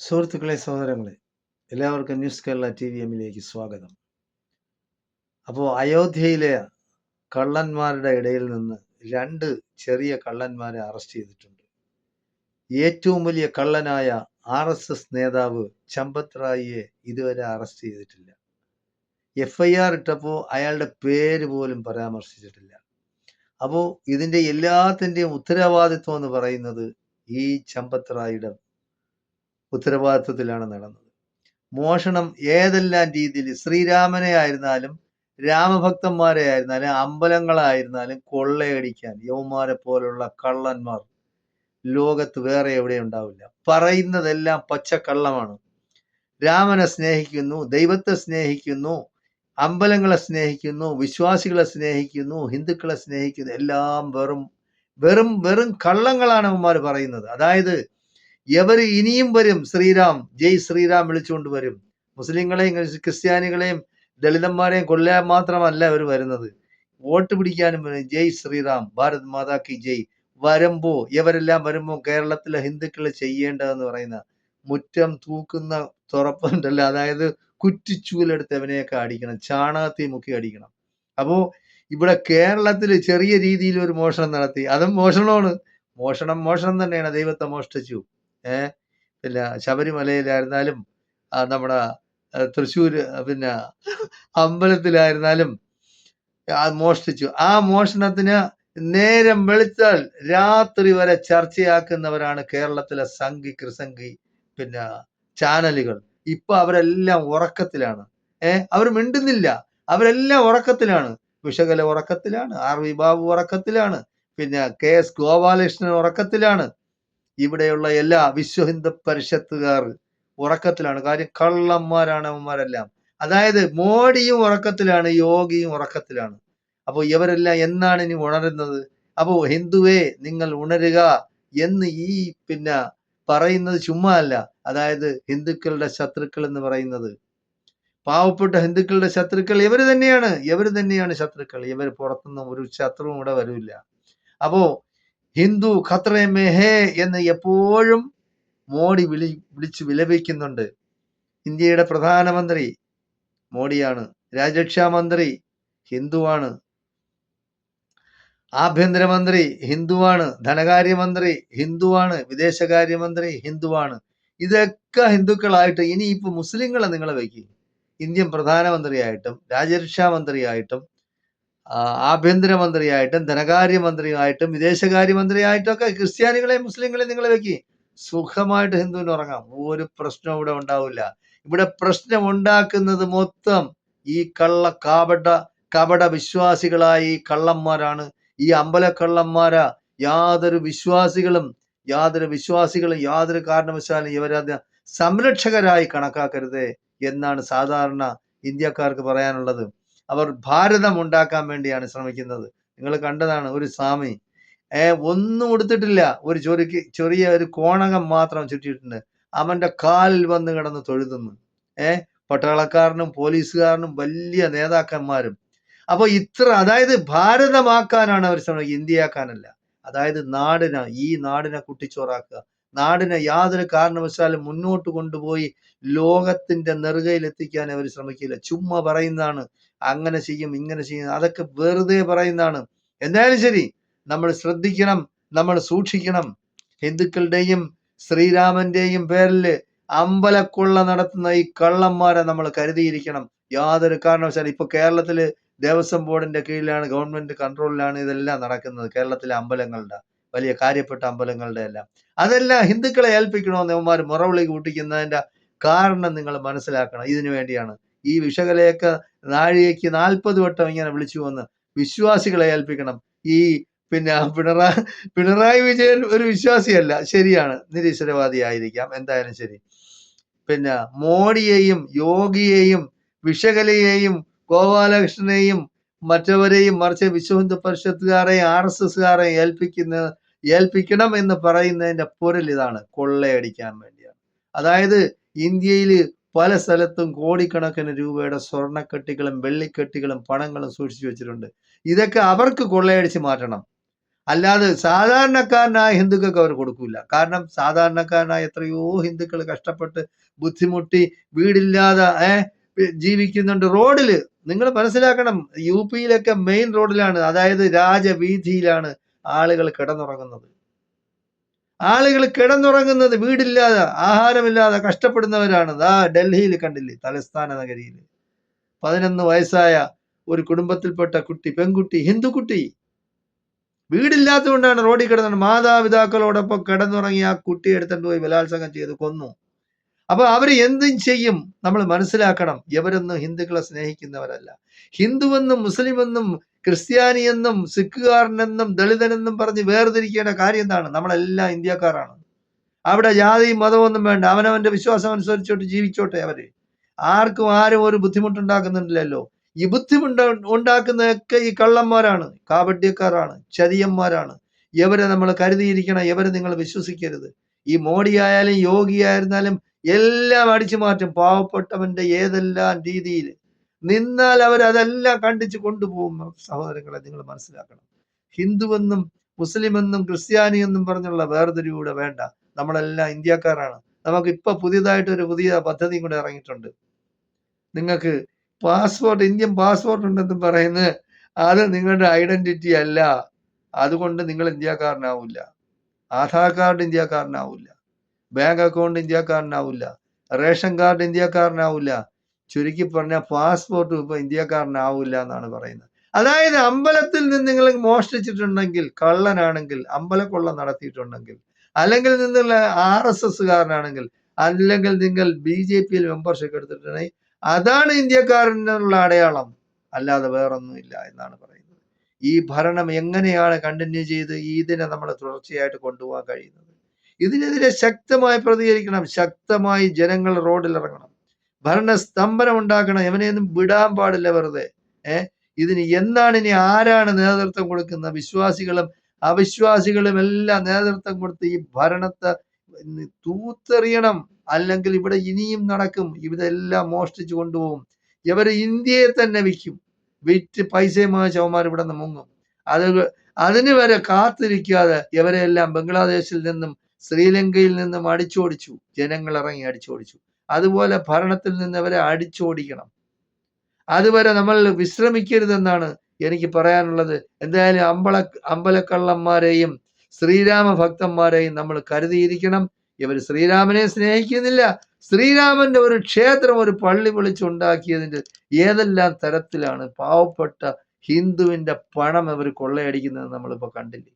സുഹൃത്തുക്കളെ, സഹോദരങ്ങളെ, എല്ലാവർക്കും ന്യൂസ് കേരള TVM-ലേക്ക് സ്വാഗതം. അപ്പോൾ അയോധ്യയിലെ കള്ളന്മാരുടെ ഇടയിൽ നിന്ന് 2 ചെറിയ കള്ളന്മാരെ അറസ്റ്റ് ചെയ്തിട്ടുണ്ട്. ഏറ്റവും വലിയ കള്ളനായ RSS നേതാവ് ചമ്പത് റായിയെ ഇതുവരെ അറസ്റ്റ് ചെയ്തിട്ടില്ല. FIR ഇട്ടപ്പോൾ അയാളുടെ പേര് പോലും പരാമർശിച്ചിട്ടില്ല. അപ്പോൾ ഇതിൻ്റെ എല്ലാത്തിൻ്റെയും ഉത്തരവാദിത്വം എന്ന് പറയുന്നത് ഈ ചമ്പത് റായിയുടെ ഉത്തരവാദിത്വത്തിലാണ് നടന്നത്. മോഷണം ഏതെല്ലാം രീതിയിൽ, ശ്രീരാമനെ ആയിരുന്നാലും രാമഭക്തന്മാരെ ആയിരുന്നാലും അമ്പലങ്ങളായിരുന്നാലും കൊള്ളയടിക്കാൻ യവന്മാരെ പോലുള്ള കള്ളന്മാർ ലോകത്ത് വേറെ എവിടെ ഉണ്ടാവില്ല. പറയുന്നതെല്ലാം പച്ചക്കള്ളമാണ്. രാമനെ സ്നേഹിക്കുന്നു, ദൈവത്തെ സ്നേഹിക്കുന്നു, അമ്പലങ്ങളെ സ്നേഹിക്കുന്നു, വിശ്വാസികളെ സ്നേഹിക്കുന്നു, ഹിന്ദുക്കളെ സ്നേഹിക്കുന്നു, എല്ലാം വെറും വെറും വെറും കള്ളങ്ങളാണ് അവന്മാർ പറയുന്നത്. അതായത് എവര് ഇനിയും വരും, ശ്രീരാം, ജയ് ശ്രീരാം വിളിച്ചുകൊണ്ട് വരും. മുസ്ലിങ്ങളെയും ക്രിസ്ത്യാനികളെയും ദളിതന്മാരെയും കൊല്ലാൻ മാത്രമല്ല അവർ വരുന്നത്, വോട്ട് പിടിക്കാനും വരും. ജയ് ശ്രീറാം, ഭാരത് മാതാ കി ജയ്. വരുമ്പോ ഇവരെല്ലാം വരുമ്പോ കേരളത്തിലെ ഹിന്ദുക്കൾ ചെയ്യേണ്ടതെന്ന് പറയുന്ന മുറ്റം തൂക്കുന്ന തുറപ്പുണ്ടല്ലോ, അതായത് കുറ്റിച്ചൂലെടുത്ത് അവനെയൊക്കെ അടിക്കണം, ചാണകത്തിൽ മുക്കി അടിക്കണം. അപ്പോ ഇവിടെ കേരളത്തിൽ ചെറിയ രീതിയിൽ ഒരു മോഷണം നടത്തി, അതും മോഷണമാണ്. മോഷണം തന്നെയാണ്. ദൈവത്തെ മോഷ്ടിച്ചു. പിന്നെ ശബരിമലയിലായിരുന്നാലും നമ്മുടെ തൃശ്ശൂർ പിന്നെ അമ്പലത്തിലായിരുന്നാലും മോഷ്ടിച്ചു. ആ മോഷണത്തിന് നേരം വെളുത്താൽ രാത്രി വരെ ചർച്ചയാക്കുന്നവരാണ് കേരളത്തിലെ സംഘി കൃസംഘി പിന്നെ ചാനലുകൾ. ഇപ്പൊ അവരെല്ലാം ഉറക്കത്തിലാണ്. അവർ മിണ്ടുന്നില്ല, അവരെല്ലാം ഉറക്കത്തിലാണ്. വിശകല ഉറക്കത്തിലാണ്, RV ബാബു ഉറക്കത്തിലാണ്, പിന്നെ KS ഗോപാലകൃഷ്ണൻ ഉറക്കത്തിലാണ്, ഇവിടെയുള്ള എല്ലാ വിശ്വഹിന്ദു പരിഷത്തുകാർ ഉറക്കത്തിലാണ്. കാര്യം കള്ളന്മാരാണ് അവന്മാരെല്ലാം. അതായത് മോഡിയും ഉറക്കത്തിലാണ്, യോഗിയും ഉറക്കത്തിലാണ്. അപ്പോൾ ഇവരെല്ലാം എന്നാണ് ഇനി ഉണരുന്നത്? അപ്പോൾ ഹിന്ദുവേ നിങ്ങൾ ഉണരുക എന്ന് ഈ പിന്നെ പറയുന്നത് ചുമ്മാ അല്ല. അതായത് ഹിന്ദുക്കളുടെ ശത്രുക്കൾ എന്ന് പറയുന്നത്, പാവപ്പെട്ട ഹിന്ദുക്കളുടെ ശത്രുക്കൾ ഇവർ തന്നെയാണ് ശത്രുക്കൾ. ഇവർ പുറത്തുനിന്ന് ഒരു ശത്രുവും ഇവിടെ വരില്ല. അപ്പോ ഹിന്ദു ഖത്രേ മേ ഹേ എന്ന് എപ്പോഴും മോഡി വിളിച്ചു വിലപിക്കുന്നുണ്ട്. ഇന്ത്യയുടെ പ്രധാനമന്ത്രി മോഡിയാണ്, രാജ്യരക്ഷാ മന്ത്രി ഹിന്ദുവാണ്, ആഭ്യന്തരമന്ത്രി ഹിന്ദുവാണ്, ധനകാര്യമന്ത്രി ഹിന്ദുവാണ്, വിദേശകാര്യമന്ത്രി ഹിന്ദുവാണ്. ഇതൊക്കെ ഹിന്ദുക്കളായിട്ട് ഇനിയിപ്പോ മുസ്ലിങ്ങളെ നിങ്ങൾ വയ്ക്കും. ഇന്ത്യൻ പ്രധാനമന്ത്രിയായിട്ടും രാജ്യരക്ഷാ മന്ത്രിയായിട്ടും ആഭ്യന്തരമന്ത്രിയായിട്ടും ധനകാര്യമന്ത്രിയായിട്ടും വിദേശകാര്യമന്ത്രിയായിട്ടും ഒക്കെ ക്രിസ്ത്യാനികളെയും മുസ്ലിങ്ങളെയും നിങ്ങൾ വെക്കി, സുഖമായിട്ട് ഹിന്ദുവിന് ഉറങ്ങാം. ഒരു പ്രശ്നവും ഇവിടെ ഉണ്ടാവില്ല. ഇവിടെ പ്രശ്നം ഉണ്ടാക്കുന്നത് മൊത്തം ഈ കപട വിശ്വാസികളായ ഈ കള്ളന്മാരാണ്, ഈ അമ്പലക്കള്ളന്മാരാ. യാതൊരു വിശ്വാസികളും യാതൊരു കാരണവശാലും ഇവരത് സംരക്ഷകരായി കണക്കാക്കരുത് എന്നാണ് സാധാരണ ഇന്ത്യക്കാർക്ക് പറയാനുള്ളത്. അവർ ഭാരതം ഉണ്ടാക്കാൻ വേണ്ടിയാണ് ശ്രമിക്കുന്നത്. നിങ്ങൾ കണ്ടതാണ്, ഒരു സ്വാമി ഒന്നും കൊടുത്തിട്ടില്ല, ഒരു ചെറിയ ഒരു കോണകം മാത്രം ചുറ്റിയിട്ടുണ്ട്. അവന്റെ കാലിൽ വന്ന് കിടന്ന് തൊഴുതുന്നു. പട്ടാളക്കാരനും പോലീസുകാരനും വലിയ നേതാക്കന്മാരും. അപ്പൊ അതായത് ഭാരതമാക്കാനാണ് അവർ ശ്രമിക്കുന്നത്, ഇന്ത്യയാക്കാനല്ല. അതായത് ഈ നാടിനെ കുട്ടിച്ചോറാക്കുക, നാടിനെ യാതൊരു കാരണവശാലും മുന്നോട്ട് കൊണ്ടുപോയി ലോകത്തിന്റെ നെറുകയിൽ എത്തിക്കാൻ അവർ ശ്രമിക്കില്ല. ചുമ്മാ പറയുന്നതാണ്, അങ്ങനെ ചെയ്യും ഇങ്ങനെ ചെയ്യും, അതൊക്കെ വെറുതെ പറയുന്നതാണ്. എന്തായാലും ശരി, നമ്മൾ ശ്രദ്ധിക്കണം, നമ്മൾ സൂക്ഷിക്കണം. ഹിന്ദുക്കളുടെയും ശ്രീരാമന്റെയും പേരിൽ അമ്പലക്കൊള്ള നടത്തുന്ന ഈ കള്ളന്മാരെ നമ്മൾ കരുതിയിരിക്കണം. യാതൊരു കാരണവശാലും ഇപ്പൊ കേരളത്തില് ദേവസ്വം ബോർഡിന്റെ കീഴിലാണ്, ഗവൺമെന്റ് കൺട്രോളിലാണ് ഇതെല്ലാം നടക്കുന്നത്. കേരളത്തിലെ അമ്പലങ്ങളുടെ, വലിയ കാര്യപ്പെട്ട അമ്പലങ്ങളുടെ എല്ലാം അതെല്ലാം ഹിന്ദുക്കളെ ഏൽപ്പിക്കണമെന്ന് ഇവന്മാർ മുറവിളി കൂട്ടിക്കുന്നതിന്റെ കാരണം നിങ്ങൾ മനസ്സിലാക്കണം. ഇതിനു വേണ്ടിയാണ് ഈ വിഷകലയൊക്കെ നാഴികയ്ക്ക് 40 വട്ടം ഇങ്ങനെ വിളിച്ചു വന്ന് വിശ്വാസികളെ ഏൽപ്പിക്കണം. ഈ പിന്നെ പിണറായി വിജയൻ ഒരു വിശ്വാസിയല്ല, ശരിയാണ്, നിരീശ്വരവാദി ആയിരിക്കാം, എന്തായാലും ശരി. പിന്നെ മോഡിയെയും യോഗിയെയും വിഷകലയെയും ഗോപാലകൃഷ്ണനെയും മറ്റവരെയും മറിച്ച് വിശ്വഹിന്ദു പരിഷത്തുകാരെയും RSSകാരെയും ഏൽപ്പിക്കണം എന്ന് പറയുന്നതിന്റെ പൊരുൾ ഇതാണ്, കൊള്ളയടിക്കാൻ വേണ്ടിയാണ്. അതായത് ഇന്ത്യയിൽ പല സ്ഥലത്തും കോടിക്കണക്കിന് രൂപയുടെ സ്വർണ്ണക്കെട്ടികളും വെള്ളിക്കെട്ടികളും പണങ്ങളും സൂക്ഷിച്ചു വെച്ചിട്ടുണ്ട്. ഇതൊക്കെ അവർക്ക് കൊള്ളയടിച്ച് മാറ്റണം. അല്ലാതെ സാധാരണക്കാരനായ ഹിന്ദുക്കൾക്ക് അവർ കൊടുക്കൂല. കാരണം സാധാരണക്കാരനായ എത്രയോ ഹിന്ദുക്കൾ കഷ്ടപ്പെട്ട് ബുദ്ധിമുട്ടി വീടില്ലാതെ ജീവിക്കുന്നുണ്ട് റോഡില്. നിങ്ങൾ മനസ്സിലാക്കണം, യുപിയിലൊക്കെ മെയിൻ റോഡിലാണ്, അതായത് രാജവീഥിയിലാണ് ആളുകൾ കിടന്നുറങ്ങുന്നത്. വീടില്ലാതെ ആഹാരമില്ലാതെ കഷ്ടപ്പെടുന്നവരാണ്. ഡൽഹിയിൽ കണ്ടില്ലേ, തലസ്ഥാന നഗരിയിൽ 11 വയസ്സായ ഒരു കുടുംബത്തിൽപ്പെട്ട പെൺകുട്ടി, ഹിന്ദുക്കുട്ടി, വീടില്ലാത്തതുകൊണ്ടാണ് റോഡിൽ കിടന്നത്. മാതാപിതാക്കളോടൊപ്പം കിടന്നുറങ്ങി ആ കുട്ടിയെ എടുത്തുകൊണ്ട് പോയി ബലാത്സംഗം ചെയ്ത് കൊന്നു. അപ്പൊ അവര് എന്തും ചെയ്യും. നമ്മൾ മനസ്സിലാക്കണം, ഇവരൊന്നും ഹിന്ദുക്കളെ സ്നേഹിക്കുന്നവരല്ല. ഹിന്ദുവെന്നും മുസ്ലിമെന്നും ക്രിസ്ത്യാനിയെന്നും സിഖുകാരനെന്നും ദളിതനെന്നും പറഞ്ഞ് വേർതിരിക്കേണ്ട കാര്യം എന്താണ്? നമ്മളെല്ലാം ഇന്ത്യക്കാരാണ്. അവിടെ ജാതിയും മതമൊന്നും വേണ്ട, അവനവന്റെ വിശ്വാസം അനുസരിച്ചോട്ട് ജീവിച്ചോട്ടെ. ആരും ഒരു ബുദ്ധിമുട്ടുണ്ടാക്കുന്നുണ്ടല്ലോ. ഈ ഉണ്ടാക്കുന്നതൊക്കെ ഈ കള്ളന്മാരാണ്, കാപട്യക്കാരാണ്, ചതിയന്മാരാണ്. ഇവരെ നമ്മൾ കരുതിയിരിക്കണം. ഇവരെ നിങ്ങൾ വിശ്വസിക്കരുത്. ഈ മോഡി ആയാലും യോഗി ആയിരുന്നാലും എല്ലാം അടിച്ചു മാറ്റും. പാവപ്പെട്ടവന്റെ ഏതെല്ലാം രീതിയിൽ നിന്നാൽ അവരതെല്ലാം കണ്ടിച്ച് കൊണ്ടുപോകും. സഹോദരങ്ങളെ, നിങ്ങൾ മനസ്സിലാക്കണം, ഹിന്ദുവെന്നും മുസ്ലിമെന്നും ക്രിസ്ത്യാനിയെന്നും പറഞ്ഞുള്ള വേർതിരിവിടെ വേണ്ട. നമ്മളെല്ലാം ഇന്ത്യക്കാരാണ്. നമുക്ക് ഇപ്പൊ പുതിയതായിട്ട് ഒരു പുതിയ പദ്ധതി കൂടെ ഇറങ്ങിയിട്ടുണ്ട്. നിങ്ങൾക്ക് പാസ്പോർട്ട്, ഇന്ത്യൻ പാസ്പോർട്ട് ഉണ്ടെന്ന് പറയുന്നത് അത് നിങ്ങളുടെ ഐഡന്റിറ്റി അല്ല. അതുകൊണ്ട് നിങ്ങൾ ഇന്ത്യക്കാരനാവില്ല. ആധാർ കാർഡ് ഇന്ത്യക്കാരനാവില്ല, ബാങ്ക് അക്കൗണ്ട് ഇന്ത്യക്കാരനാവില്ല, റേഷൻ കാർഡ് ഇന്ത്യക്കാരനാവില്ല. ചുരുക്കി പറഞ്ഞാൽ പാസ്പോർട്ട് ഇപ്പൊ ഇന്ത്യക്കാരനാവില്ല എന്നാണ് പറയുന്നത്. അതായത് അമ്പലത്തിൽ നിന്ന് നിങ്ങൾ മോഷ്ടിച്ചിട്ടുണ്ടെങ്കിൽ, കള്ളനാണെങ്കിൽ, അമ്പലക്കൊള്ള നടത്തിയിട്ടുണ്ടെങ്കിൽ, അല്ലെങ്കിൽ നിങ്ങൾ RSSകാരനാണെങ്കിൽ, അല്ലെങ്കിൽ നിങ്ങൾ BJPയിൽ മെമ്പർഷിപ്പ് എടുത്തിട്ടുണ്ടെങ്കിൽ അതാണ് ഇന്ത്യക്കാരനുള്ള അടയാളം, അല്ലാതെ വേറൊന്നുമില്ല എന്നാണ് പറയുന്നത്. ഈ ഭരണം എങ്ങനെയാണ് കണ്ടിന്യൂ ചെയ്ത് ഇതിനെ നമ്മൾ തുടർച്ചയായിട്ട് കൊണ്ടുപോകാൻ കഴിയുന്നത്? ഇതിനെതിരെ ശക്തമായി പ്രതികരിക്കണം. ശക്തമായി ജനങ്ങൾ റോഡിലിറങ്ങണം. ഭരണസ്തംഭനം ഉണ്ടാക്കണം. എവനെയൊന്നും വിടാൻ പാടില്ല വെറുതെ. ഇതിന് എന്താണ് ഇനി ആരാണ് നേതൃത്വം കൊടുക്കുന്നത്? വിശ്വാസികളും അവിശ്വാസികളും എല്ലാം നേതൃത്വം കൊടുത്ത് ഈ ഭരണത്തെ തൂത്തെറിയണം. അല്ലെങ്കിൽ ഇവിടെ ഇനിയും നടക്കും. ഇവരെല്ലാം മോഷ്ടിച്ചു കൊണ്ടുപോകും. ഇവര് ഇന്ത്യയെ തന്നെ വിറ്റ് പൈസയുമായി ചവന്മാർ ഇവിടെ നിന്ന് മുങ്ങും. അതിന് വരെ കാത്തിരിക്കാതെ ഇവരെല്ലാം ബംഗ്ലാദേശിൽ നിന്നും ശ്രീലങ്കയിൽ നിന്നും അടിച്ചോടിച്ചു. ജനങ്ങൾ ഇറങ്ങി അടിച്ചോടിച്ചു. അതുപോലെ ഭരണത്തിൽ നിന്ന് അവരെ അടിച്ചോടിക്കണം. അതുവരെ നമ്മൾ വിശ്രമിക്കരുതെന്നാണ് എനിക്ക് പറയാനുള്ളത്. എന്തായാലും അമ്പലക്കള്ളന്മാരെയും ശ്രീരാമ ഭക്തന്മാരെയും നമ്മൾ കരുതിയിരിക്കണം. ഇവർ ശ്രീരാമനെ സ്നേഹിക്കുന്നില്ല. ശ്രീരാമന്റെ ഒരു ക്ഷേത്രം, ഒരു പള്ളി വിളിച്ചുണ്ടാക്കിയതിന്റെ ഏതെല്ലാം തരത്തിലാണ് പാവപ്പെട്ട ഹിന്ദുവിന്റെ പണം ഇവർ കൊള്ളയടിക്കുന്നത് നമ്മളിപ്പോ കണ്ടില്ലേ.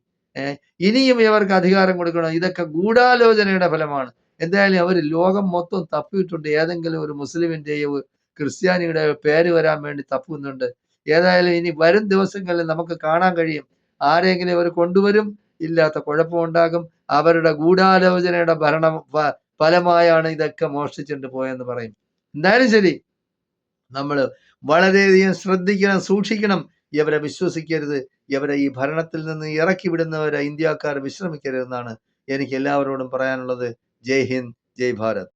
ഇനിയും ഇവർക്ക് അധികാരം കൊടുക്കണം. ഇതൊക്കെ ഗൂഢാലോചനയുടെ ഫലമാണ്. എന്തായാലും അവർ ലോകം മൊത്തം തപ്പിയിട്ടുണ്ട്. ഏതെങ്കിലും ഒരു മുസ്ലിമിന്റെയോ ക്രിസ്ത്യാനിയുടെ പേര് വരാൻ വേണ്ടി തപ്പുന്നുണ്ട്. ഏതായാലും ഇനി വരും ദിവസങ്ങളിൽ നമുക്ക് കാണാൻ കഴിയും. ആരെങ്കിലും ഇവർ കൊണ്ടുവരും, ഇല്ലാത്ത കുഴപ്പമുണ്ടാകും. അവരുടെ ഗൂഢാലോചനയുടെ ഫലമായാണ് ഇതൊക്കെ മോഷ്ടിച്ചിട്ട് പോയെന്ന് പറയും. എന്തായാലും ശരി, നമ്മൾ വളരെയധികം ശ്രദ്ധിക്കണം, സൂക്ഷിക്കണം. ഇവരെ വിശ്വസിക്കരുത്. ഇവരെ ഈ ഭരണത്തിൽ നിന്ന് ഇറക്കി വിടുന്നവരെ ഇന്ത്യക്കാർ വിശ്രമിക്കരുതെന്നാണ് എനിക്ക് എല്ലാവരോടും പറയാനുള്ളത്. ജയ് ഹിന്ദ്, ജയ് ഭാരത്.